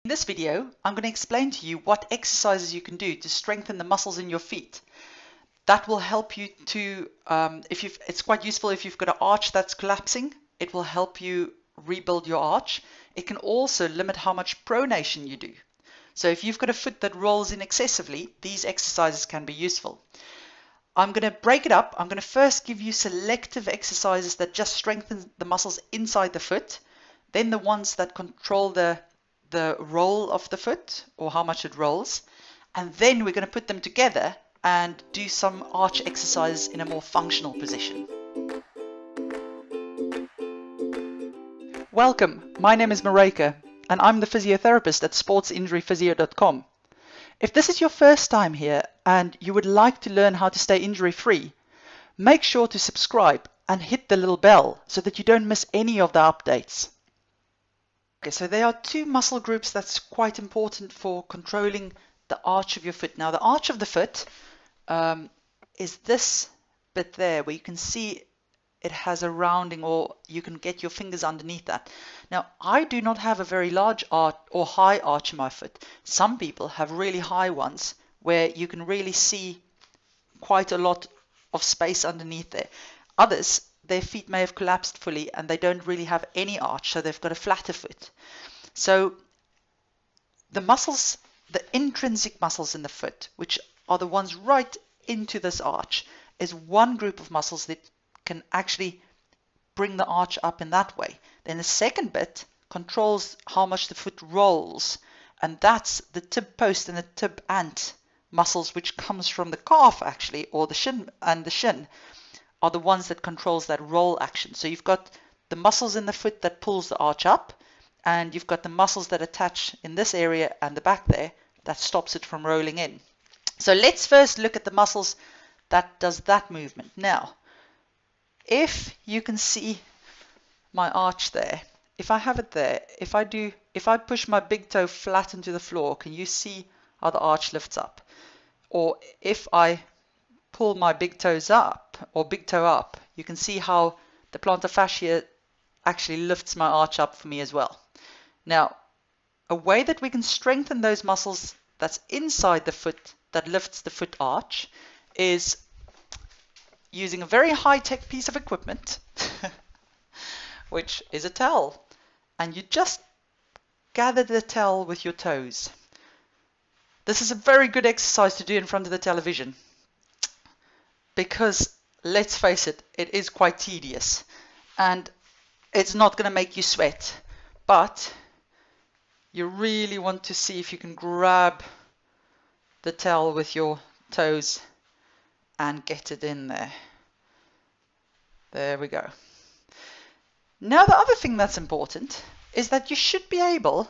In this video, I'm going to explain to you what exercises you can do to strengthen the muscles in your feet. That will help you to, it's quite useful if you've got an arch that's collapsing. It will help you rebuild your arch. It can also limit how much pronation you do. So if you've got a foot that rolls in excessively, these exercises can be useful. I'm going to break it up. I'm going to first give you selective exercises that just strengthen the muscles inside the foot, then the ones that control the roll of the foot or how much it rolls, and then we're going to put them together and do some arch exercises in a more functional position. Welcome, my name is Mareka and I'm the physiotherapist at sportsinjuryphysio.com. If this is your first time here and you would like to learn how to stay injury free, make sure to subscribe and hit the little bell so that you don't miss any of the updates. Okay, so there are two muscle groups that's quite important for controlling the arch of your foot. Now the arch of the foot is this bit there where you can see it has a rounding, or you can get your fingers underneath that. Now I do not have a very large arch or high arch in my foot. Some people have really high ones where you can really see quite a lot of space underneath there. Others, their feet may have collapsed fully and they don't really have any arch, so they've got a flatter foot. So the muscles, the intrinsic muscles in the foot, which are the ones right into this arch, is one group of muscles that can actually bring the arch up in that way. Then the second bit controls how much the foot rolls, and that's the tib post and the tib ant muscles, which comes from the calf actually, or the shin, and the shin are the ones that controls that roll action. So you've got the muscles in the foot that pulls the arch up, and you've got the muscles that attach in this area and the back there that stops it from rolling in. So let's first look at the muscles that does that movement. Now, if you can see my arch there, if I have it there, if I push my big toe flat into the floor, can you see how the arch lifts up? Or if I pull my big toes up, or big toe up, you can see how the plantar fascia actually lifts my arch up for me as well. Now, a way that we can strengthen those muscles that's inside the foot that lifts the foot arch is using a very high-tech piece of equipment, which is a towel. And you just gather the towel with your toes. This is a very good exercise to do in front of the television, because let's face it, it is quite tedious and it's not going to make you sweat, but you really want to see if you can grab the towel with your toes and get it in there. There we go. Now the other thing that's important is that you should be able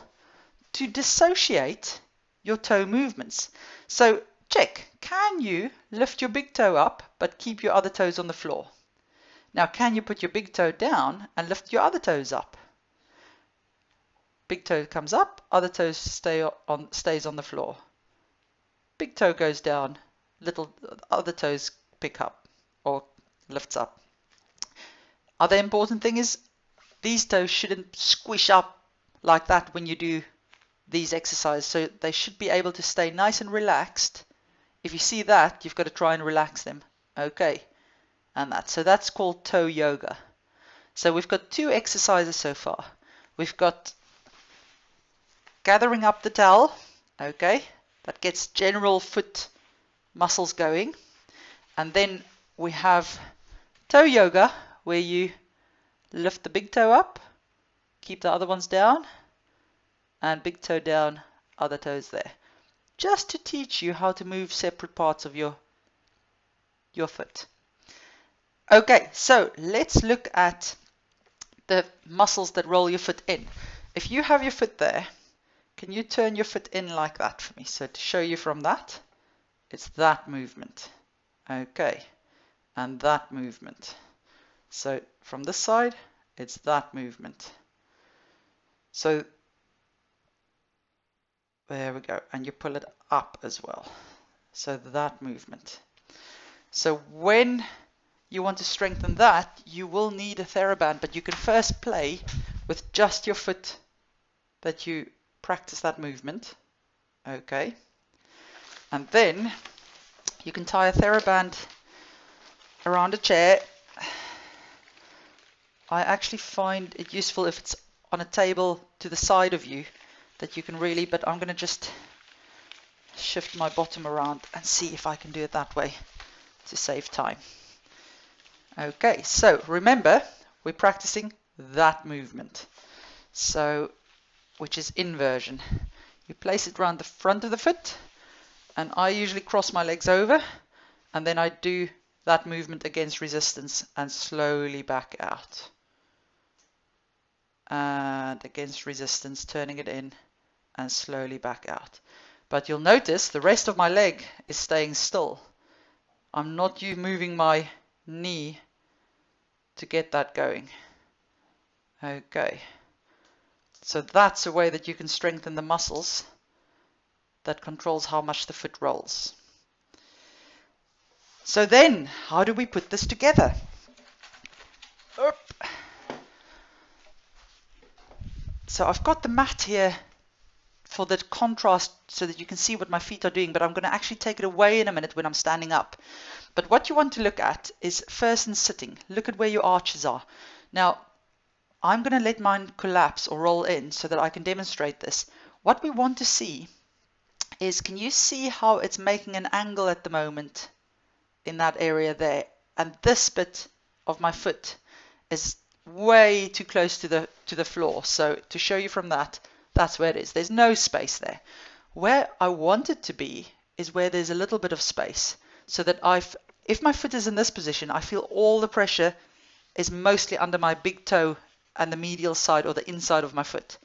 to dissociate your toe movements. So check, can you lift your big toe up but keep your other toes on the floor? Now can you put your big toe down and lift your other toes up? Big toe comes up, other toes stays on the floor. Big toe goes down, little other toes pick up or lifts up. Other important thing is these toes shouldn't squish up like that when you do these exercises, so they should be able to stay nice and relaxed. If you see that, you've got to try and relax them. Okay, and so that's called toe yoga. So we've got two exercises so far. We've got gathering up the towel, okay, that gets general foot muscles going, and then we have toe yoga, where you lift the big toe up, keep the other ones down, and big toe down, other toes there, just to teach you how to move separate parts of your foot. Okay, so let's look at the muscles that roll your foot in. If you have your foot there, can you turn your foot in like that for me? So to show you from that, it's that movement. Okay, and that movement. So from this side, it's that movement. So there we go, and you pull it up as well. So that movement. So when you want to strengthen that, you will need a TheraBand, but you can first play with just your foot that you practice that movement. Okay. And then you can tie a TheraBand around a chair. I actually find it useful if it's on a table to the side of you, that you can really, but I'm going to just shift my bottom around and see if I can do it that way to save time. Okay, so remember, we're practicing that movement, so which is inversion. You place it around the front of the foot, and I usually cross my legs over, and then I do that movement against resistance and slowly back out. And against resistance, turning it in and slowly back out. But you'll notice the rest of my leg is staying still. I'm not moving my knee to get that going. Okay. So that's a way that you can strengthen the muscles that controls how much the foot rolls. So then, how do we put this together? Oop. So I've got the mat here for the contrast so that you can see what my feet are doing, but I'm going to actually take it away in a minute when I'm standing up. But what you want to look at is first in sitting. Look at where your arches are. Now, I'm going to let mine collapse or roll in so that I can demonstrate this. What we want to see is, can you see how it's making an angle at the moment in that area there? And this bit of my foot is way too close to the floor. So to show you from that, that's where it is. There's no space there. Where I want it to be is where there's a little bit of space, so that if my foot is in this position, I feel all the pressure is mostly under my big toe and the medial side or the inside of my foot.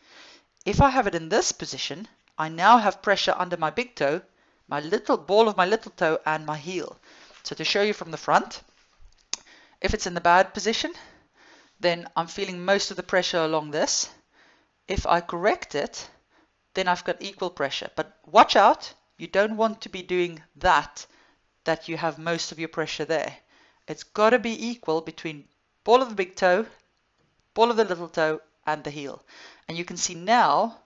If I have it in this position, I now have pressure under my big toe, my little ball of my little toe, and my heel. So to show you from the front, if it's in the bad position, then I'm feeling most of the pressure along this. If I correct it, then I've got equal pressure. But watch out, you don't want to be doing that you have most of your pressure there. It's got to be equal between ball of the big toe, ball of the little toe, and the heel. And you can see now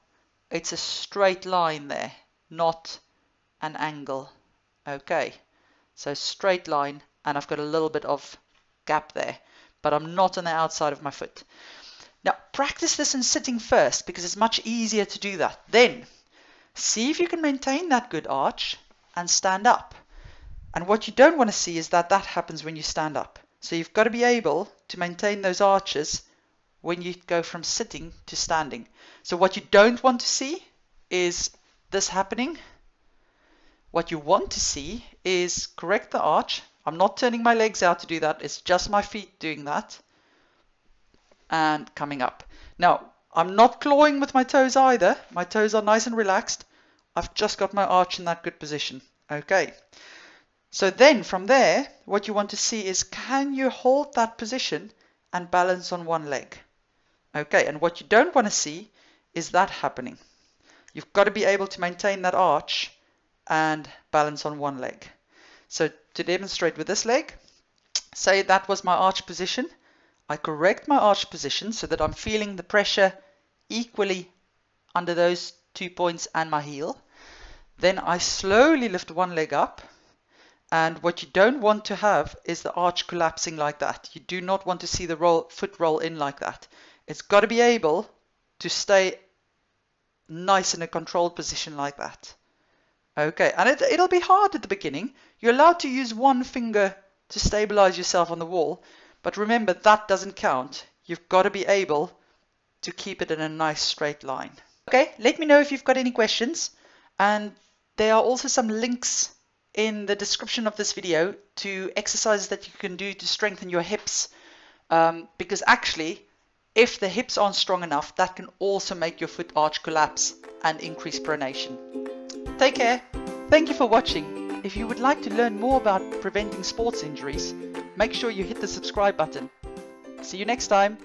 it's a straight line there, not an angle. Okay, so straight line, and I've got a little bit of gap there, but I'm not on the outside of my foot. Now practice this in sitting first, because it's much easier to do that. Then see if you can maintain that good arch and stand up. And what you don't want to see is that happens when you stand up. So you've got to be able to maintain those arches when you go from sitting to standing. So what you don't want to see is this happening. What you want to see is correct the arch. I'm not turning my legs out to do that. It's just my feet doing that. And coming up. Now, I'm not clawing with my toes either. My toes are nice and relaxed. I've just got my arch in that good position. Okay. So then from there, what you want to see is, can you hold that position and balance on one leg? Okay, and what you don't want to see is that happening. You've got to be able to maintain that arch and balance on one leg. So to demonstrate with this leg, say that was my arch position. I correct my arch position so that I'm feeling the pressure equally under those 2 points and my heel. Then I slowly lift one leg up. And what you don't want to have is the arch collapsing like that. You do not want to see the foot roll in like that. It's got to be able to stay nice in a controlled position like that. Okay, and it'll be hard at the beginning. You're allowed to use one finger to stabilize yourself on the wall, but remember that doesn't count. You've got to be able to keep it in a nice straight line. Okay, let me know if you've got any questions, and there are also some links in the description of this video to exercises that you can do to strengthen your hips, because actually if the hips aren't strong enough, that can also make your foot arch collapse and increase pronation. Take care. Thank you for watching. If you would like to learn more about preventing sports injuries, make sure you hit the subscribe button. See you next time.